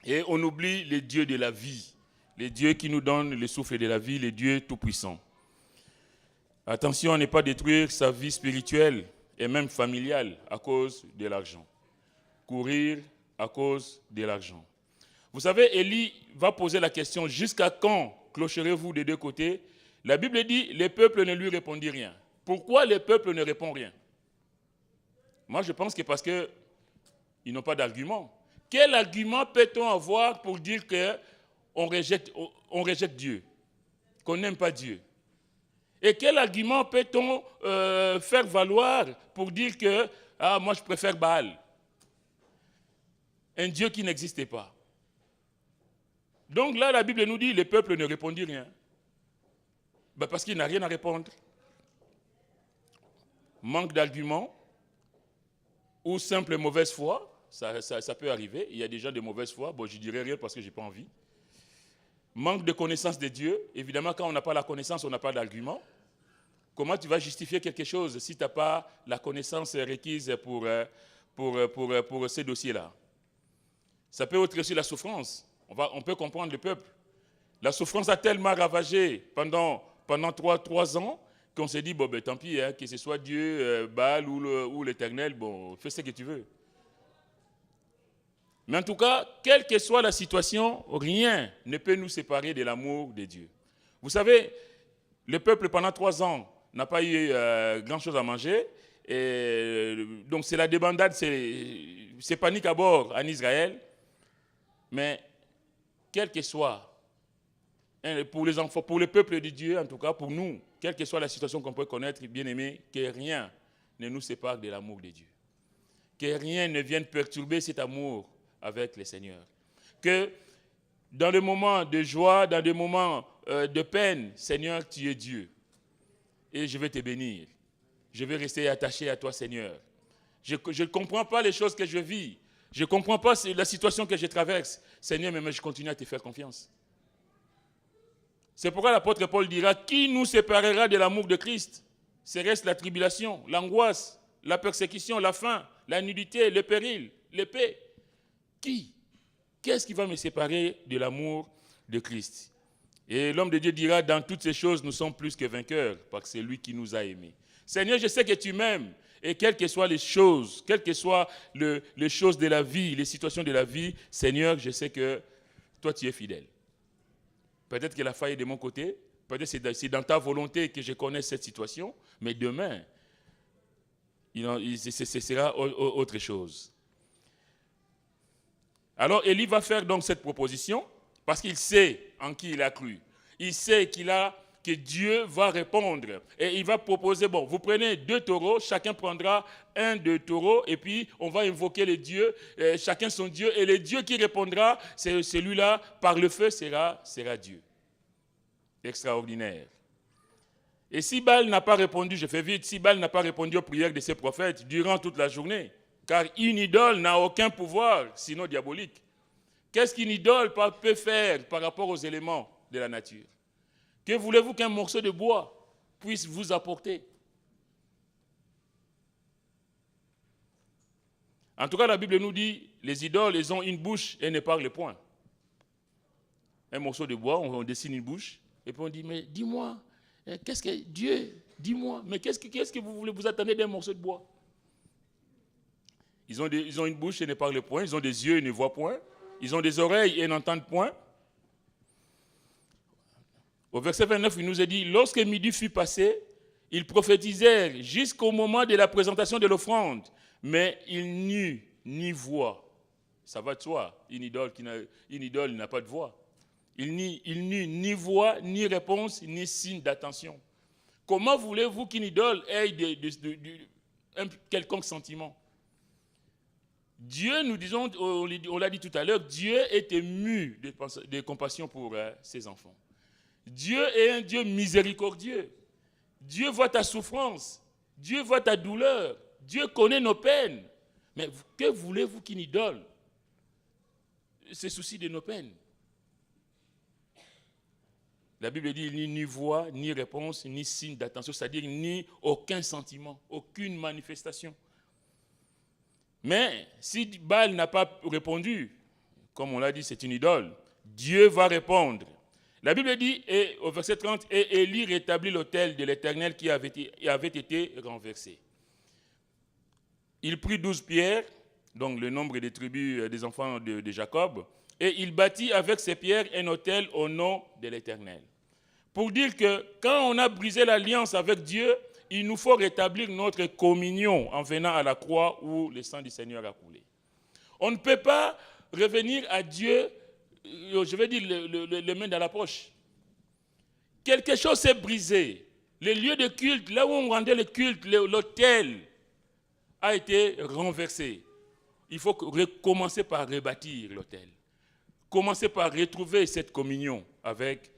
Et on oublie les dieux de la vie, les dieux qui nous donnent le souffle de la vie, les dieux tout-puissants. Attention à ne pas détruire sa vie spirituelle et même familiale à cause de l'argent. Courir à cause de l'argent. Vous savez, Élie va poser la question, jusqu'à quand clocherez-vous des deux côtés? La Bible dit, le peuple ne lui répondit rien. Pourquoi le peuple ne répond rien? Moi, je pense que parce qu'ils n'ont pas d'argument. Quel argument peut-on avoir pour dire qu'on rejette Dieu, qu'on n'aime pas Dieu? Et quel argument peut-on faire valoir pour dire que moi je préfère Baal, un Dieu qui n'existait pas? Donc là, la Bible nous dit, le peuple ne répondit rien. Parce qu'il n'a rien à répondre. Manque d'arguments ou simple mauvaise foi, ça peut arriver. Il y a des gens de mauvaise foi, je ne dirais rien parce que je n'ai pas envie. Manque de connaissance de Dieu. Évidemment, quand on n'a pas la connaissance, on n'a pas d'argument. Comment tu vas justifier quelque chose si tu n'as pas la connaissance requise pour ces dossiers-là? Ça peut être aussi la souffrance. On peut comprendre le peuple. La souffrance a tellement ravagé pendant 3 ans qu'on s'est dit, tant pis, hein, que ce soit Dieu, Baal ou l'Éternel, fais ce que tu veux. Mais en tout cas, quelle que soit la situation, rien ne peut nous séparer de l'amour de Dieu. Vous savez, le peuple pendant 3 ans n'a pas eu grand-chose à manger, et donc c'est la débandade, c'est panique à bord en Israël, mais quel que soit, pour les enfants, pour le peuple de Dieu, en tout cas pour nous, quelle que soit la situation qu'on peut connaître, bien aimé, que rien ne nous sépare de l'amour de Dieu. Que rien ne vienne perturber cet amour avec le Seigneur. Que dans les moments de joie, dans des moments de peine, Seigneur, tu es Dieu. Et je vais te bénir. Je vais rester attaché à toi, Seigneur. Je ne comprends pas les choses que je vis. Je ne comprends pas la situation que je traverse. Seigneur, mais je continue à te faire confiance. C'est pourquoi l'apôtre Paul dira, qui nous séparera de l'amour de Christ? Serait-ce la tribulation, l'angoisse, la persécution, la faim, la nudité, le péril, l'épée? Qui? Qu'est-ce qui va me séparer de l'amour de Christ? Et l'homme de Dieu dira, dans toutes ces choses, nous sommes plus que vainqueurs, parce que c'est lui qui nous a aimés. Seigneur, je sais que tu m'aimes, et quelles que soient les choses, quelles que soient les choses de la vie, les situations de la vie, Seigneur, je sais que toi, tu es fidèle. Peut-être que la faille est de mon côté, peut-être que c'est dans ta volonté que je connais cette situation, mais demain, ce sera autre chose. Alors, Élie va faire donc cette proposition, parce qu'il sait en qui il a cru. Il sait que Dieu va répondre. Et il va proposer, bon, vous prenez 2 taureaux, chacun prendra un de taureaux, et puis on va invoquer les dieux, chacun son Dieu, et le Dieu qui répondra, c'est celui-là, par le feu, sera Dieu. Extraordinaire. Et si Baal n'a pas répondu, je fais vite, si Baal n'a pas répondu aux prières de ses prophètes durant toute la journée, car une idole n'a aucun pouvoir, sinon diabolique. Qu'est-ce qu'une idole peut faire par rapport aux éléments de la nature? Que voulez-vous qu'un morceau de bois puisse vous apporter? En tout cas, la Bible nous dit, les idoles, elles ont une bouche et ne parlent point. Un morceau de bois, on dessine une bouche, et puis on dit, mais dis-moi, qu'est-ce que Dieu, dis-moi, mais qu'est-ce que vous voulez, vous attendez d'un morceau de bois? Ils ont une bouche et ne parlent point, ils ont des yeux et ne voient point, ils ont des oreilles et n'entendent point. Au verset 29, il nous est dit, lorsque midi fut passé, ils prophétisèrent jusqu'au moment de la présentation de l'offrande, mais il n'eut ni voix. Ça va de soi, une idole n'a pas de voix. Il n'eut ni voix, ni réponse, ni signe d'attention. Comment voulez-vous qu'une idole ait un quelconque sentiment? Dieu, nous disons, on l'a dit tout à l'heure, Dieu est ému de compassion pour ses enfants. Dieu est un Dieu miséricordieux. Dieu voit ta souffrance. Dieu voit ta douleur. Dieu connaît nos peines. Mais que voulez-vous qu'une idole se soucie de nos peines? La Bible dit ni voix, ni réponse, ni signe d'attention, c'est-à-dire ni aucun sentiment, aucune manifestation. Mais si Baal n'a pas répondu, comme on l'a dit, c'est une idole, Dieu va répondre. La Bible dit, au verset 30, « Et Élie rétablit l'autel de l'Éternel qui avait été renversé. » Il prit 12 pierres, donc le nombre des tribus des enfants de Jacob, et il bâtit avec ces pierres un autel au nom de l'Éternel. Pour dire que quand on a brisé l'alliance avec Dieu, il nous faut rétablir notre communion en venant à la croix où le sang du Seigneur a coulé. On ne peut pas revenir à Dieu, je vais dire, les mains dans la poche. Quelque chose s'est brisé. Les lieux de culte, là où on rendait le culte, l'autel a été renversé. Il faut commencer par rebâtir l'autel. Commencer par retrouver cette communion avec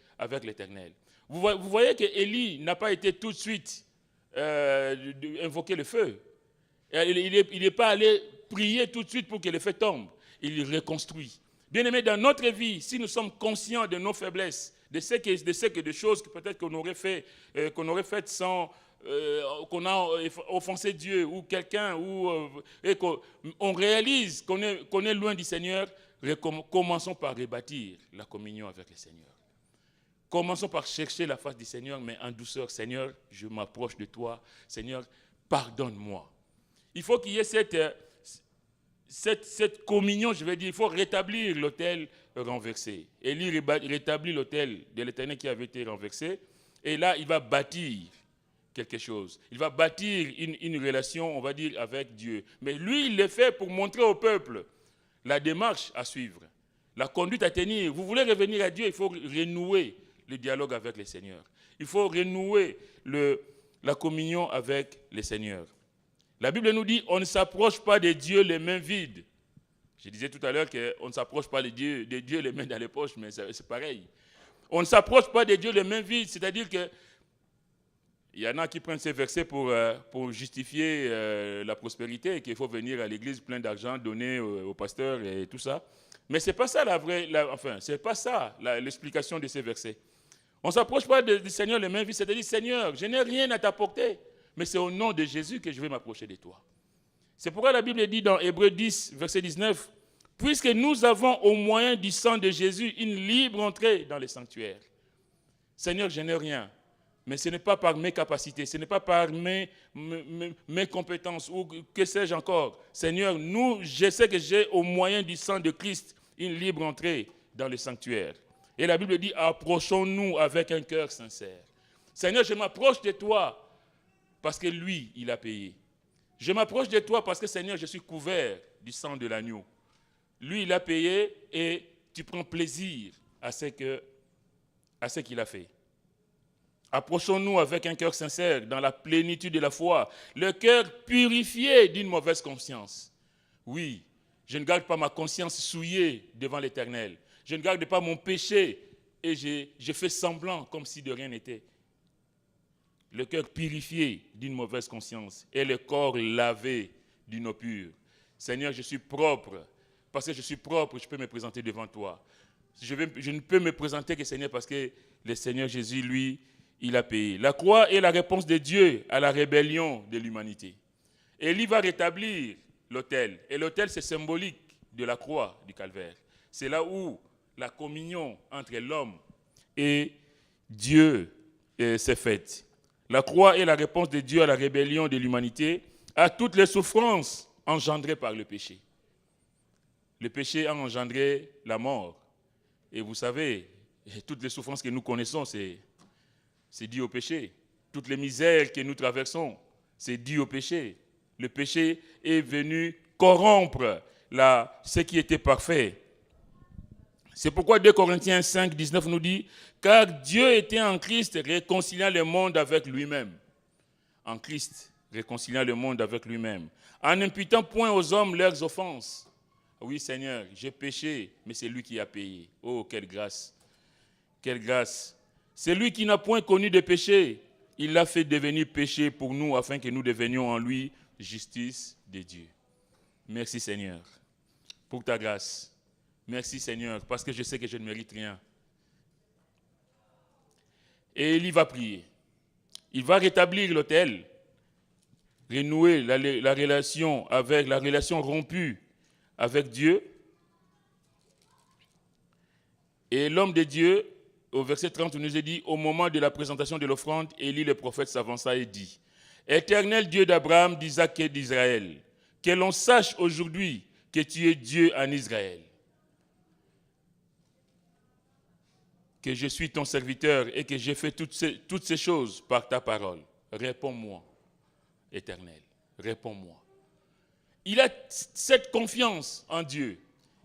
l'Éternel. Vous voyez que Élie n'a pas été tout de suite invoquer le feu. Il n'est pas allé prier tout de suite pour que le feu tombe. Il reconstruit. Bien aimé, dans notre vie, si nous sommes conscients de nos faiblesses, de choses que peut-être qu'on aurait faites sans qu'on a offensé Dieu ou quelqu'un, et qu'on réalise qu'on est loin du Seigneur, commençons par rebâtir la communion avec le Seigneur. Commençons par chercher la face du Seigneur, mais en douceur. Seigneur, je m'approche de toi. Seigneur, pardonne-moi. Il faut qu'il y ait cette communion, je vais dire, il faut rétablir l'autel renversé. Élie rétablit l'autel de l'Éternel qui avait été renversé. Et là, il va bâtir quelque chose. Il va bâtir une relation, on va dire, avec Dieu. Mais lui, il le fait pour montrer au peuple la démarche à suivre, la conduite à tenir. Vous voulez revenir à Dieu, il faut renouer le dialogue avec le Seigneur. Il faut renouer la communion avec le Seigneur. La Bible nous dit, on ne s'approche pas de Dieu les mains vides. Je disais tout à l'heure qu'on ne s'approche pas de Dieu les mains dans les poches, mais c'est pareil. On ne s'approche pas de Dieu les mains vides, c'est-à-dire que il y en a qui prennent ces versets pour justifier la prospérité, qu'il faut venir à l'église plein d'argent, donner au pasteur et tout ça. Mais ce n'est pas ça c'est pas ça l'explication de ces versets. On ne s'approche pas du Seigneur les mains vides, c'est-à-dire, Seigneur, je n'ai rien à t'apporter, mais c'est au nom de Jésus que je vais m'approcher de toi. C'est pourquoi la Bible dit dans Hébreux 10, verset 19, « Puisque nous avons au moyen du sang de Jésus une libre entrée dans le sanctuaire. » Seigneur, je n'ai rien, mais ce n'est pas par mes capacités, ce n'est pas par mes compétences ou que sais-je encore. Seigneur, je sais que j'ai au moyen du sang de Christ une libre entrée dans le sanctuaire. Et la Bible dit, approchons-nous avec un cœur sincère. Seigneur, je m'approche de toi parce que lui, il a payé. Je m'approche de toi parce que, Seigneur, je suis couvert du sang de l'agneau. Lui, il a payé et tu prends plaisir à ce qu'il a fait. Approchons-nous avec un cœur sincère, dans la plénitude de la foi, le cœur purifié d'une mauvaise conscience. Oui, je ne garde pas ma conscience souillée devant l'Éternel. Je ne garde pas mon péché et je fais semblant comme si de rien n'était. Le cœur purifié d'une mauvaise conscience et le corps lavé d'une eau pure. Seigneur, je suis propre. Parce que je suis propre, je peux me présenter devant toi. Je ne peux me présenter que Seigneur parce que le Seigneur Jésus, lui, il a payé. La croix est la réponse de Dieu à la rébellion de l'humanité. Élie va rétablir l'autel. Et l'autel, c'est symbolique de la croix du calvaire. C'est là où la communion entre l'homme et Dieu s'est faite. La croix est la réponse de Dieu à la rébellion de l'humanité, à toutes les souffrances engendrées par le péché. Le péché a engendré la mort. Et vous savez, toutes les souffrances que nous connaissons, c'est dû au péché. Toutes les misères que nous traversons, c'est dû au péché. Le péché est venu corrompre ce qui était parfait. C'est pourquoi 2 Corinthiens 5, 19 nous dit « Car Dieu était en Christ réconciliant le monde avec lui-même. » En Christ, réconciliant le monde avec lui-même. En n'imputant point aux hommes leurs offenses. Oui, Seigneur, j'ai péché, mais c'est lui qui a payé. Oh, quelle grâce! Quelle grâce! C'est lui qui n'a point connu de péché. Il l'a fait devenir péché pour nous, afin que nous devenions en lui justice de Dieu. Merci, Seigneur, pour ta grâce. Merci, Seigneur, parce que je sais que je ne mérite rien. Et il va prier. Il va rétablir l'autel, renouer la relation rompue avec Dieu. Et l'homme de Dieu, au verset 30, nous est dit, au moment de la présentation de l'offrande, Élie le prophète s'avança et dit, « Éternel Dieu d'Abraham, d'Isaac et d'Israël, que l'on sache aujourd'hui que tu es Dieu en Israël, que je suis ton serviteur et que j'ai fait toutes ces choses par ta parole. Réponds-moi, Éternel, réponds-moi. » Il a cette confiance en Dieu,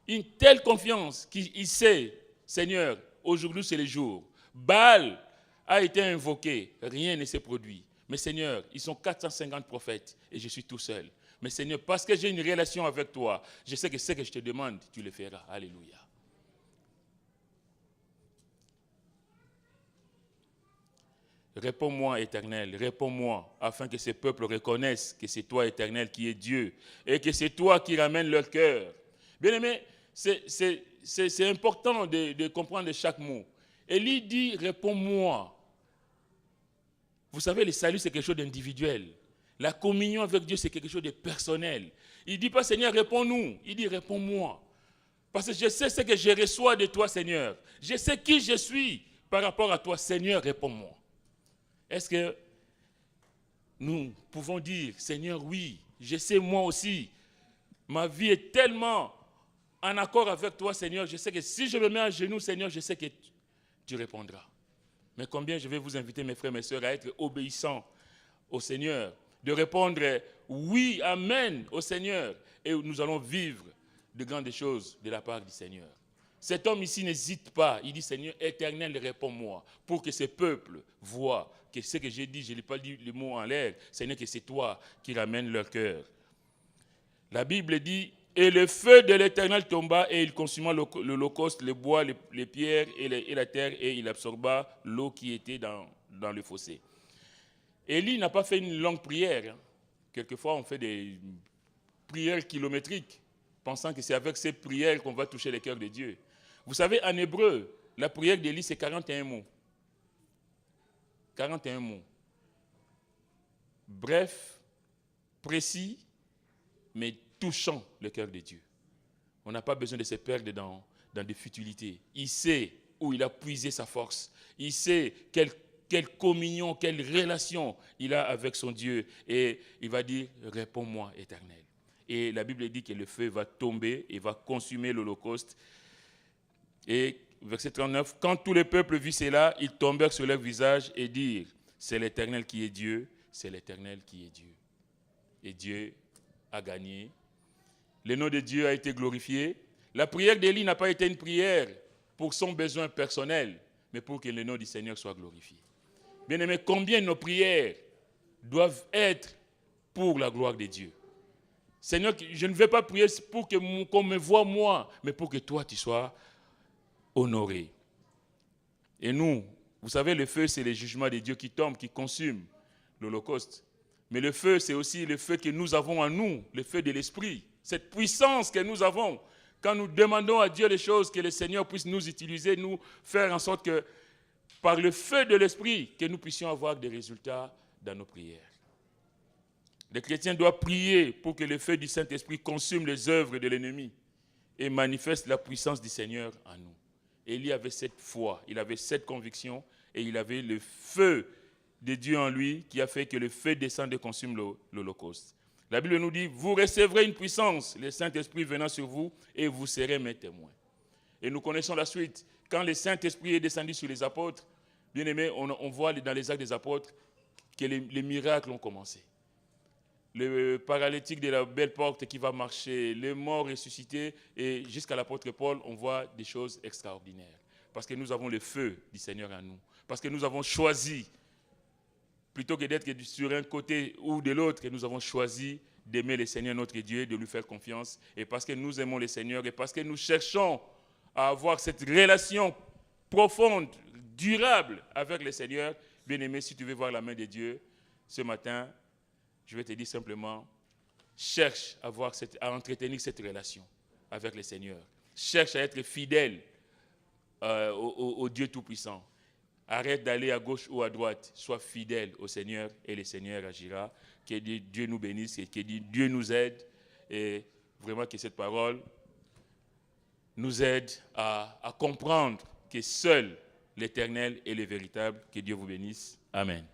une telle confiance qu'il sait, Seigneur, aujourd'hui c'est le jour. Baal a été invoqué, rien ne s'est produit. Mais Seigneur, ils sont 450 prophètes et je suis tout seul. Mais Seigneur, parce que j'ai une relation avec toi, je sais que ce que je te demande, tu le feras. Alléluia. Réponds-moi, Éternel, réponds-moi, afin que ces peuples reconnaissent que c'est toi, Éternel, qui es Dieu, et que c'est toi qui ramènes leur cœur. Bien-aimé, c'est important de comprendre chaque mot. Élie dit, réponds-moi. Vous savez, le salut, c'est quelque chose d'individuel. La communion avec Dieu, c'est quelque chose de personnel. Il ne dit pas, Seigneur, réponds-nous. Il dit, réponds-moi. Parce que je sais ce que je reçois de toi, Seigneur. Je sais qui je suis par rapport à toi, Seigneur, réponds-moi. Est-ce que nous pouvons dire, Seigneur, oui, je sais moi aussi, ma vie est tellement en accord avec toi, Seigneur, je sais que si je me mets à genoux, Seigneur, je sais que tu répondras. Mais combien je vais vous inviter, mes frères et mes sœurs, à être obéissants au Seigneur, de répondre oui, amen au Seigneur. Et nous allons vivre de grandes choses de la part du Seigneur. Cet homme ici n'hésite pas. Il dit, Seigneur éternel, réponds-moi, pour que ce peuple voit que ce que j'ai dit, je n'ai pas dit le mot en l'air, Seigneur, que c'est toi qui ramènes leur cœur. La Bible dit, et le feu de l'Éternel tomba et il consuma l'holocauste, le bois, les pierres et la terre, et il absorba l'eau qui était dans le fossé. Élie n'a pas fait une longue prière. Quelquefois, on fait des prières kilométriques, pensant que c'est avec ces prières qu'on va toucher les cœurs de Dieu. Vous savez, en hébreu, la prière d'Élie, c'est 41 mots. 41 mots. Bref, précis, mais touchant le cœur de Dieu. On n'a pas besoin de se perdre dans des futilités. Il sait où il a puisé sa force. Il sait quelle communion, quelle relation il a avec son Dieu. Et il va dire, réponds-moi, Éternel. Et la Bible dit que le feu va tomber et va consumer l'holocauste. Et verset 39, quand tout le peuple vit cela, ils tombèrent sur leur visage et dirent, c'est l'Éternel qui est Dieu, c'est l'Éternel qui est Dieu. Et Dieu a gagné. Le nom de Dieu a été glorifié. La prière d'Élie n'a pas été une prière pour son besoin personnel, mais pour que le nom du Seigneur soit glorifié. Bien-aimés, combien nos prières doivent être pour la gloire de Dieu. Seigneur, je ne vais pas prier pour qu'on me voie moi, mais pour que toi tu sois honoré. Et nous, vous savez, le feu, c'est le jugement de Dieu qui tombe, qui consume l'holocauste. Mais le feu, c'est aussi le feu que nous avons en nous, le feu de l'esprit. Cette puissance que nous avons, quand nous demandons à Dieu les choses, que le Seigneur puisse nous utiliser, nous faire en sorte que, par le feu de l'esprit, que nous puissions avoir des résultats dans nos prières. Les chrétiens doivent prier pour que le feu du Saint-Esprit consume les œuvres de l'ennemi et manifeste la puissance du Seigneur en nous. Élie avait cette foi, il avait cette conviction et il avait le feu de Dieu en lui qui a fait que le feu descende et consume l'holocauste. La Bible nous dit, vous recevrez une puissance, le Saint-Esprit venant sur vous et vous serez mes témoins. Et nous connaissons la suite. Quand le Saint-Esprit est descendu sur les apôtres, bien aimés, on voit dans les actes des apôtres que les miracles ont commencé. Le paralytique de la belle porte qui va marcher, les morts ressuscités, et jusqu'à l'apôtre Paul, on voit des choses extraordinaires. Parce que nous avons le feu du Seigneur en nous. Parce que nous avons choisi, plutôt que d'être sur un côté ou de l'autre, que nous avons choisi d'aimer le Seigneur notre Dieu, de lui faire confiance. Et parce que nous aimons le Seigneur, et parce que nous cherchons à avoir cette relation profonde, durable avec le Seigneur, bien-aimé, si tu veux voir la main de Dieu, ce matin, je vais te dire simplement, cherche à entretenir cette relation avec le Seigneur. Cherche à être fidèle au Dieu Tout-Puissant. Arrête d'aller à gauche ou à droite. Sois fidèle au Seigneur et le Seigneur agira. Que Dieu nous bénisse et que Dieu nous aide. Et vraiment que cette parole nous aide à comprendre que seul l'Éternel est le véritable. Que Dieu vous bénisse. Amen.